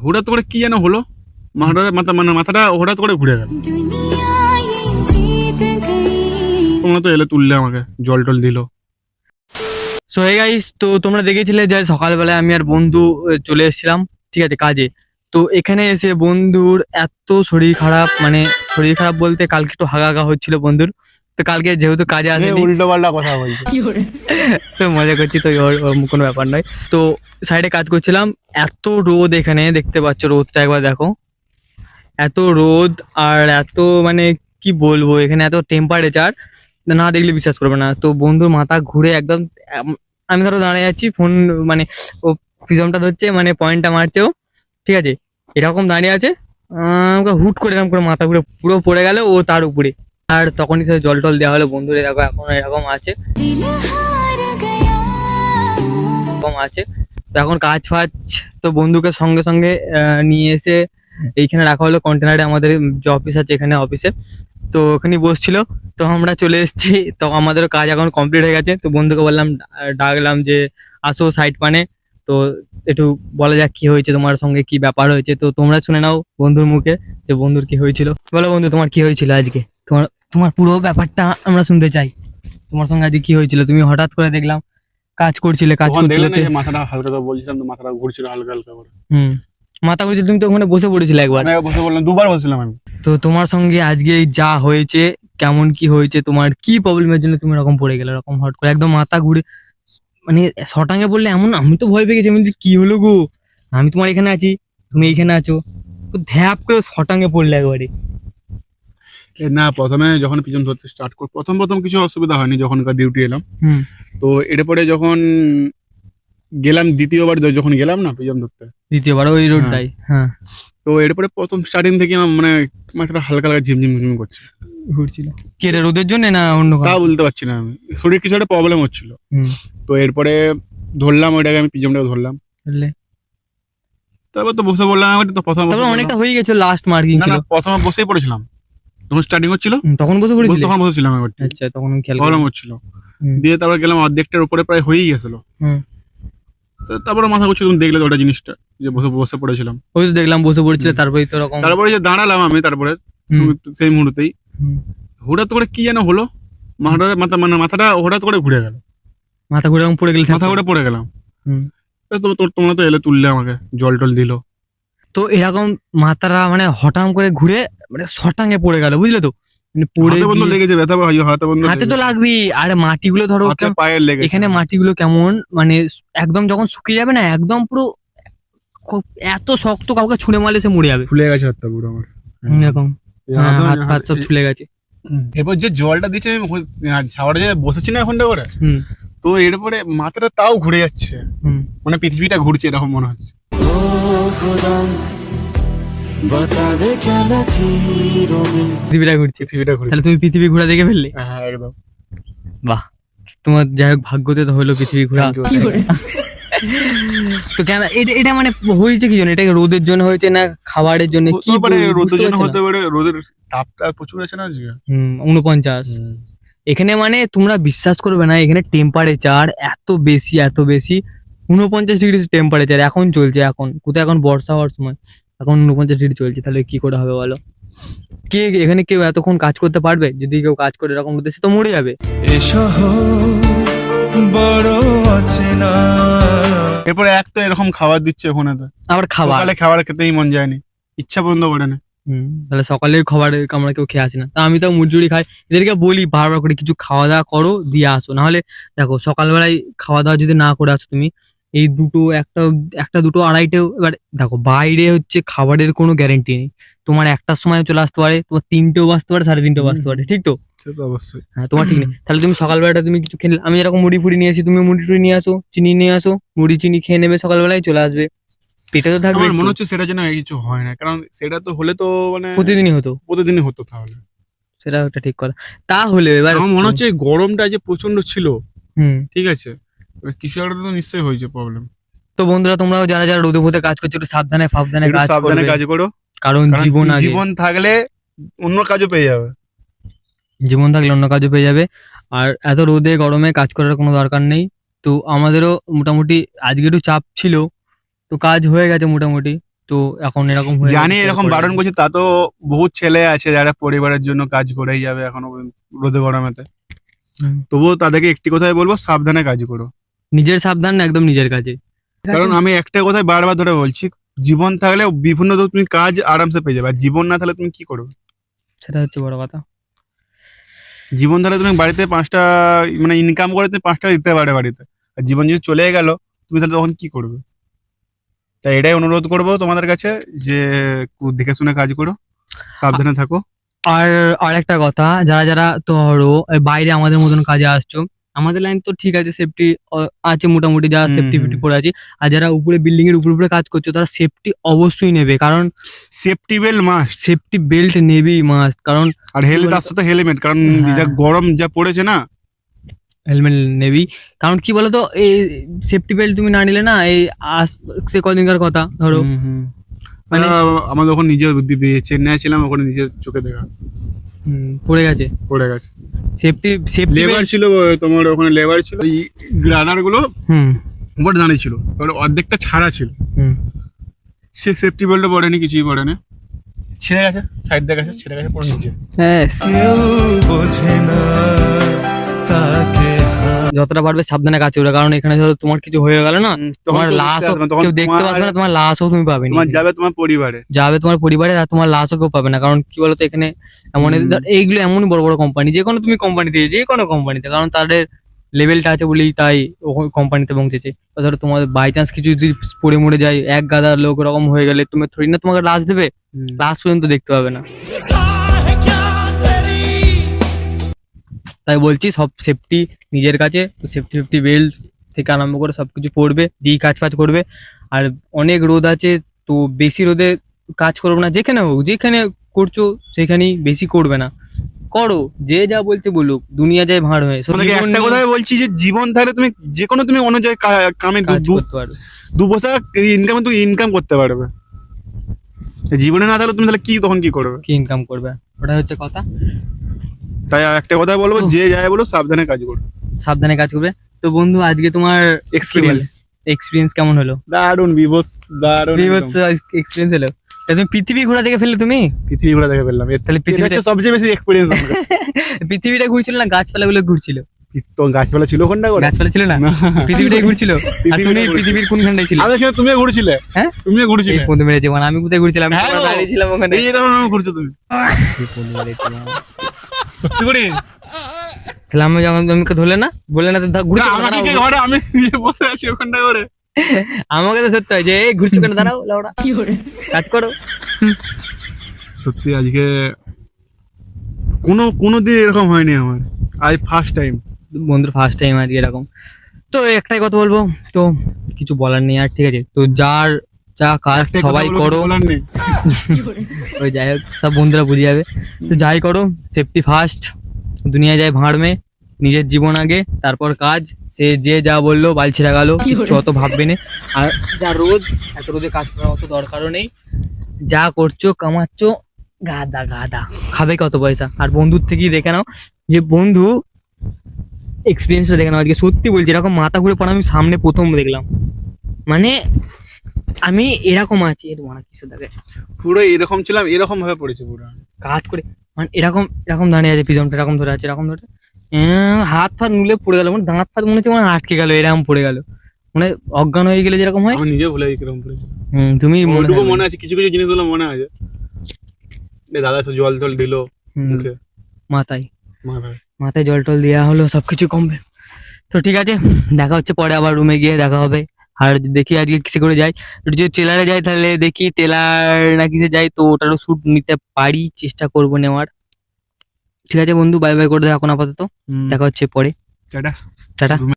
হঠাৎ করে কি যেন হলো, মাথাটা হঠাৎ করে ঘুরে গেল। তোমরা তো এলে তুললে, আমাকে জল টল দিল। সো হে গাইস, তো তোমরা দেখেছিলে যে সকালবেলায় আমি আর বন্ধু চলে এসেছিলাম, ঠিক আছে, কাজে। তো এখানে এসে বন্ধুর এত শরীর খারাপ, মানে শরীর খারাপ বলতে কালকে একটু হাগা হচ্ছিল বন্ধুর। তো কালকে যেহেতু কাজে আসেনি, উল্টো পাল্টা কথা বলছি। তো মজা করছি, তো ওর কোনো ব্যাপার নয়। তো সাইডে কাজ করছিলাম, এত রোদ এখানে দেখতে পাচ্ছ, রোদটা একবার দেখো, এত রোদ আর এত মানে কি বলবো, এখানে এত টেম্পারেচার না দেখলে বিশ্বাস করবে না। তো বন্ধুর মাথা ঘুরে একদম, আমি ধরো দাঁড়িয়ে আছি, ফোন মানে ও প্রিজমটা ধরছে, মানে পয়েন্টটা মারছে ও, ঠিক আছে, এরকম দাঁড়িয়ে আছে, হুট করে এরকম করে মাথা ঘুরে পুরো পড়ে গেল ও তার উপরে। আর তখনই সে জল টল দেওয়া হলো বন্ধুর, এরকম এখন এরকম আছে, তো এখন কাজ ফাজ, তো বন্ধুকে সঙ্গে সঙ্গে নিয়ে এসে এইখানে রাখা হলো কন্টেনারে, আমাদের যে অফিস আছে এখানে অফিসে, তো ওখানে বসছিল। তো আমরা চলে এসেছি, তো আমাদের কাজ এখন কমপ্লিট হয়ে গেছে। তো বন্ধুকে বললাম, ডাকলাম যে আসো সাইড পানে, তো একটু বলা যাক কি হয়েছে, তোমার সঙ্গে কি ব্যাপার হয়েছে। তো তোমরা শুনে নাও বন্ধুর মুখে যে বন্ধুর কি হয়েছিল। বলো বন্ধু, তোমার কি হয়েছিল আজকে, তোমার তোমার পুরো ব্যাপারটা আমরা শুনতে চাই। তোমার সঙ্গে আজকে কি হয়েছিল? তুমি হঠাৎ করে দেখলাম কাজ করছিলে, কাজ দেখলে না করতে, যে মাথাটা হালকা করে বলছিলাম, তো মাথাটা ঘুরছিল হালকা হালকা করে। মাথা ঘুরছিল, তুমি তো ওখানে বসে পড়েছিলে একবার। আমি বসে বললাম, দুবার বলছিলাম আমি। তো তোমার সঙ্গে আজকে যা হয়েছে, কেমন কি হয়েছে, তোমার কি প্রবলেমের জন্য তুমি এরকম পড়ে গেলে, এরকম হট করে একদম মাথা ঘুরে, মানে শটাঙে বললে এমন, আমি তো ভয় পেয়ে গেছি, আমি বলছি, কি হলো গো, আমি তোমার এখানে আছি, তুমি এইখানে আছো, তো ধ্যাপ করে শটাঙে পড়লে একবারে। না, প্রথমে যখন পিছন ধরতে স্টার্ট কর, প্রথম কিছু অসুবিধা হয়নি, যখনকার ডিউটি এলাম। তো এরপরে যখন গেলাম, দ্বিতীয়বার যখন গেলাম না পিছন ধরতে, দ্বিতীয়বার ওই রোডটাই, হ্যাঁ, তো এরপরে প্রথম স্টার্টিং থেকে আমার মানে মাথাটা হালকা হালকা ঝিমঝিম ঝিমঝিম করছে। ঘুরছিল কি, এটা রোদের জন্য না অন্য তা কারণে? বলতে পারছি না, আমি শরীর কিছু একটা প্রবলেম হচ্ছিল। তো এরপরে ধরলাম ওইটাকে, আমি পিছনটাকে ধরলাম, বুঝলে? তারপর তো বসে বললাম, আমি তো প্রথম তারপর অনেকটা হয়ে গেছে, লাস্ট মার্কিং ছিল। প্রথমে বসেই পড়েছিলাম, তখন স্টার্টিং হচ্ছিল, তখন বসে পড়েছিলে? তখন বসেছিলাম একবার, আচ্ছা, তখন আমি খেয়াল প্রবলেম করিনি। হচ্ছিল। দিয়ে তারপর গেলাম, অর্ধেকটার উপরে প্রায় হয়েই গেছিল। তো তারপরে মাথা ঘুরছে, তুমি দেখলে তো ওটা জিনিসটা, যে বসে বসে পড়েছিলাম। ওই তো দেখলাম বসে পড়েছিলে, তারপরে তো এরকম, তারপরে যে দাঁড়ালাম আমি, তারপরে সেই মুহূর্তেই হঠাৎ করে কি যেন হলো, মাথাটা হঠাৎ করে ঘুরে গেল, মাথা ঘুরে এরকম পড়ে গেলে, মাথা ঘুরে পড়ে গেলাম। তোমরা তো এলে তুললে, আমাকে জল টল দিল। তো এরকম মাথাটা মানে হঠাৎ করে ঘুরে মানে শটাঙে পড়ে গেল, বুঝলে তো, মানে পড়ে হাতে বন্ধ গিয়ে- লেগেছে, ব্যথা হাতে বন্ধ হাতে তো লাগবেই, আর মাটিগুলো ধরো হাতে পায়ে লেগেছে। এখানে মাটিগুলো কেমন, মানে একদম যখন শুকিয়ে যাবে না, একদম পুরো এত শক্ত, কাউকে ছুঁড়ে মারলে সে মরে যাবে, ফুলে গেছে হাতটা পুরো আমার, এরকম, হাত ফাত সব ছুলে গেছে। এরপর যে জলটা দিচ্ছে, আমি ছাওয়ারে যে বসেছি না এখনটা করে, তো এরপরে মাথাটা তাও ঘুরে যাচ্ছে, মানে পৃথিবীটা ঘুরছে এরকম মনে হচ্ছে। পৃথিবীটা ঘুরছে, তাহলে তুমি পৃথিবী ঘোরা দেখে ফেললে? হ্যাঁ, একদম। বাহ, তোমার যাই হোক ভাগ্যতে তো হলো পৃথিবী ঘোরা। তো কেন এটা মানে হয়েছে কি জন্য? এটা রোদের জন্য হয়েছে না খাবারের জন্য? কি পারে রোদের জন্য হতে পারে, রোদের তাপটা প্রচুর আছে না আজকে। 49 এখানে, মানে তোমরা বিশ্বাস করবে না, এখানে টেম্পারেচার এত বেশি, এত বেশি, 49 ডিগ্রি টেম্পারেচার এখন চলছে। এখন কোথায়, এখন বর্ষা হওয়ার সময়, এখন 49 ডিগ্রি চলছে, তাহলে কি করে হবে বলো? কে এখানে কেউ এতক্ষণ কাজ করতে পারবে? যদি কেউ কাজ করে এরকম হতে, সে তো মরে যাবে। এরপরে এক তো এরকম খাবার দিচ্ছে ওখানে, তো আবার খাবার খেতেই মন যায়নি, ইচ্ছা বন্ধ করে না। তাহলে সকালে খাবার আমরা কেউ খেয়ে আসি না। তা আমি তো মুড়ি খাই, এদেরকে বলি বারবার করে কিছু খাওয়া দাওয়া করো, দিয়ে আসো। নাহলে দেখো সকালবেলায় খাওয়া দাওয়া যদি না করে আসো তুমি, এই দুটো একটা দুটো আড়াইটেও, এবার দেখো বাইরে হচ্ছে খাবারের কোনো গ্যারেন্টি নেই, তোমার 1টার সময় চলে আসতে পারে, তোমার 3টেও বাজতে পারে, 3:30ও বাজতে পারে, ঠিক তো? অবশ্যই, হ্যাঁ, তোমার ঠিক নেই। তাহলে তুমি সকালবেলাটা তুমি কিছু খেলে, আমি যেরকম মুড়ি ফুড়ি নিয়ে আসি, তুমি মুড়ি টুড়ি নিয়ে আসো, চিনি নিয়ে আসো, মুড়ি চিনি খেয়ে নেবে, সকালবেলায় চলে আসবে, পেটে তো থাকবে। আমার মনে হচ্ছে সেটা যেন কিছু হয় না, কারণ সেটা তো হলে তো মানে প্রতিদিনই হতো, তাহলে সেটা একটা ঠিক কথা। তাহলে এবার আমার মনে হচ্ছে গরমটা যে প্রচন্ড ছিল, ঠিক আছে, কিছু একটা তো নিশ্চয়ই হয়েছে প্রবলেম। তো বন্ধুরা, তোমরাও যারা যারা রোদে ফোদে কাজ করছো, একটু সাবধানে কাজ করো, কারণ জীবন থাকলে অন্য কাজও পেয়ে যাবে, আর এত রোদে গরমে কাজ করার কোনো দরকার নেই। তো আমাদেরও মোটামুটি আজকে একটু চাপ ছিল, তো কাজ হয়ে গেছে মোটামুটি, তো এখন এরকম হয়ে জানি গেছে, এরকম করে বারণ দিই। করছি, তা তো বহুত ছেলে আছে যারা পরিবারের জন্য কাজ করেই যাবে এখনো পর্যন্ত, রোদে গরমেতে। হুম। তবুও তাদেরকে একটি কথাই বলবো, সাবধানে কাজ করো। নিজের সাবধান, একদম নিজের কাছে। কারণ আমি একটা কথাই বারবার ধরে বলছি, জীবন থাকলে বিভিন্ন তো তুমি কাজ আরামসে পেয়ে যাবে, আর জীবন না থাকলে তুমি কি করবে? সেটা হচ্ছে বড় কথা। জীবন থাকলে তুমি বাড়িতে 5টা মানে ইনকাম করে তুমি 5 টাকা দিতে পারবে বাড়িতে, আর জীবন যদি চলে গেল তুমি তাহলে তখন কি করবে? তাই এটাই অনুরোধ করবো তোমাদের কাছে যে একটু দেখে শুনে কাজ করো, সাবধানে থাকো। আর আরেকটা কথা, যারা যারা ধরো বাইরে আমাদের মতন কাজে আসছো, আমাদের লাইন তো ঠিক আছে, সেফটি আছে মোটামুটি, যারা হুম, সেফটি হুম। ফিফটি পরে আছে। আর যারা উপরে বিল্ডিং এর উপরে কাজ করছো, তারা সেফটি অবশ্যই নেবে, কারণ safety belt must, safety belt নেবেই মাস্ট। কারণ আর তার সাথে হেলমেট, কারণ হ্যাঁ। যা গরম যা পড়েছে না। হেলমেট নেবি, কারণ কি বলতো, এই সেফটি বেল্ট তুমি না নিলে না, এই সে কদিনকার কথা ধরো, মানে আমাদের ওখানে নিজের চেন্নাই ছিলাম, ওখানে নিজের চোখে দেখা পড়ে গেছে পড়ে গেছে। সেফটি লেবার ছিল, তোমার ওখানে লেবার ছিল, এই গ্রাডার গুলো হুম উপরে দাঁড়িয়ে ছিল, এবার অর্ধেকটা ছাড়া ছিল, হুম সে সেফটি বেল্টও পড়েনি, কিছুই পড়েনি, ছেড়ে গেছে, সাইড দিয়ে গেছে, ছেড়ে গেছে, পড়ে নিচে। হ্যাঁ, যতটা পারবে সাবধানে কাজ করবে, কারণ এখানে ধরো তোমার কিছু হয়ে গেল না, তোমার লাশও কেউ দেখতে পাবে না, তোমার লাশও তুমি পাবে না, তোমার যাবে তোমার পরিবারে, যাবে তোমার পরিবারে, আর তোমার লাশও কেউ পাবে না। কারণ কি বলতো, এখানে এমন এইগুলো এমনই বড় বড় কোম্পানি, যে কোনো তুমি কোম্পানিতে, যে কোনো কোম্পানিতে, কারণ তাদের লেভেলটা আছে বলেই তাই কোম্পানিতে পৌঁছেছে। তো ধরো তোমার বাই চান্স কিছু যদি পড়ে মরে যায়, এক গাদা লোক ওরকম হয়ে গেলে, তুমি থোড়ি না তোমাকে লাশ দেবে, লাশ পর্যন্ত দেখতে পাবে না। তাই বলছি, সব সেফটি নিজের কাছে, সেফটি বেল্ট থেকে আরম্ভ করে সবকিছু পড়বে, দিয়ে কাজ ফাজ করবে। আর অনেক রোদ আছে, তো বেশি রোদে কাজ করবে না, যেখানে হোক, যেখানে করছো সেখানেই বেশি করবে না, করো, যে যা বলছে বলুক, দুনিয়া যায় ভাঁড় হয়ে। তোমাকে জীবন একটা নিয়ে কথাই বলছি যে জীবন থাকলে তুমি যে কোনো তুমি অন্য জায়গায় কামে কাজ করতে পারো। 2 পয়সা ইনকাম তুমি ইনকাম করতে পারবে, জীবনে না থাকলে তুমি তাহলে কি তখন কি করবে? কি ইনকাম করবে, ওটা হচ্ছে কথা। তাই একটা কথা বলবো, যে যায় বলো সাবধানে কাজ করো, সাবধানে কাজ করবে। তো বন্ধু, আজকে তোমার এক্সপিরিয়েন্স কেমন হলো? দারুণ দারুণ এক্সপিরিয়েন্স হলো। তা তুমি পৃথিবী ঘোরা দেখে ফেললে, তুমি পৃথিবী ঘোরা দেখে ফেললাম, তাহলে পৃথিবীটা সবচেয়ে বেশি এক্সপিরিয়েন্স। পৃথিবীটা ঘুরছিল না, গাছপালা গুলো ঘুরছিল? তো গাছপালা ছিল কোনটা করে? গাছপালা ছিল না, পৃথিবীটাই ঘুরছিল। আর তুমি পৃথিবীর কোনখানটায় ছিলে? আমাদের সাথে তুমিও ঘুরছিলে। হ্যাঁ, তুমিও ঘুরছিলে। বন্ধু মেরেছে, মানে আমি কোথায় ঘুরছিলাম? হ্যাঁ গো, দাঁড়িয়ে ছিলাম ওখানে। এই এরকম ঘুরছো তুমি, সত্যি করে? তাহলে আমি যখন আমাকে ধরলে না, বললে না তো ঘুরছো, আমাকে কে ঘরে, আমি নিজে বসে আছি ওখানটা করে। আমাকে তো ধরতে হয় যে এই ঘুরছো কেন, দাঁড়াও লাউড়া, কাজ করো। সত্যি আজকে কোনো দিন এরকম হয়নি আমার, আজ ফার্স্ট টাইম। বন্ধুর ফার্স্ট টাইম আজকে এরকম। তো একটাই কথা বলবো, তো কিছু বলার নেই আর, ঠিক আছে? তো যার যা কাজ সবাই করো, ওই যাই হোক, সব বন্ধুরা বুঝে যাবে। তো যাই করো, সেফটি ফার্স্ট, দুনিয়া যায় ভাঁড় মে, নিজের জীবন আগে, তারপর কাজ। সে যে যা বললো বাল ছেড়া গেল, কিছু অত ভাববে না। আর যা রোদ, এত রোদে কাজ করার অত দরকারও নেই, যা করছো কামাচ্ছ, গাদা গাদা খাবে কত পয়সা। আর বন্ধুর থেকেই দেখে নাও, যে বন্ধু এক্সপিরিয়েন্সটা দেখে নাও আজকে। সত্যি বলছি, এরকম মাথা ঘুরে পড়া আমি সামনে প্রথম দেখলাম, মানে আমি এরকম আছি, এর মানে কিছু দেখে পুরো এরকম ছিলাম, এরকম ভাবে পড়েছে পুরো কাজ করে, মানে এরকম এরকম দাঁড়িয়ে আছে, পিছনটা এরকম ধরে আছে, এরকম ধরে হাত ফাত নুলে পড়ে গেল, মানে দাঁত ফাত মনে হচ্ছে মানে আটকে গেল, এরকম পড়ে গেল, মানে অজ্ঞান হয়ে গেলে যেরকম হয়। আমি নিজে ভুলে গেছি কিরকম পড়েছে। তুমি ওইটুকু মনে আছে, কিছু কিছু জিনিসগুলো মনে আছে। দাদা তো জল টল দিল মুখে, মাথায় মাথায়। মাথায় জল টল দেওয়া হলো, সবকিছু কমবে। তো ঠিক আছে, দেখা হচ্ছে পরে, আবার রুমে গিয়ে দেখা হবে। আর দেখি আজকে কিসে করে যাই, যদি ট্রেলারে যাই তাহলে দেখি ট্রেলার না কিসে যাই, তো ওটারও শ্যুট নিতে পারি, চেষ্টা করবো নেওয়ার। ঠিক আছে বন্ধু, বাই বাই করে দাও এখন আপাতত, দেখা হচ্ছে পরে, টাটা টাটা।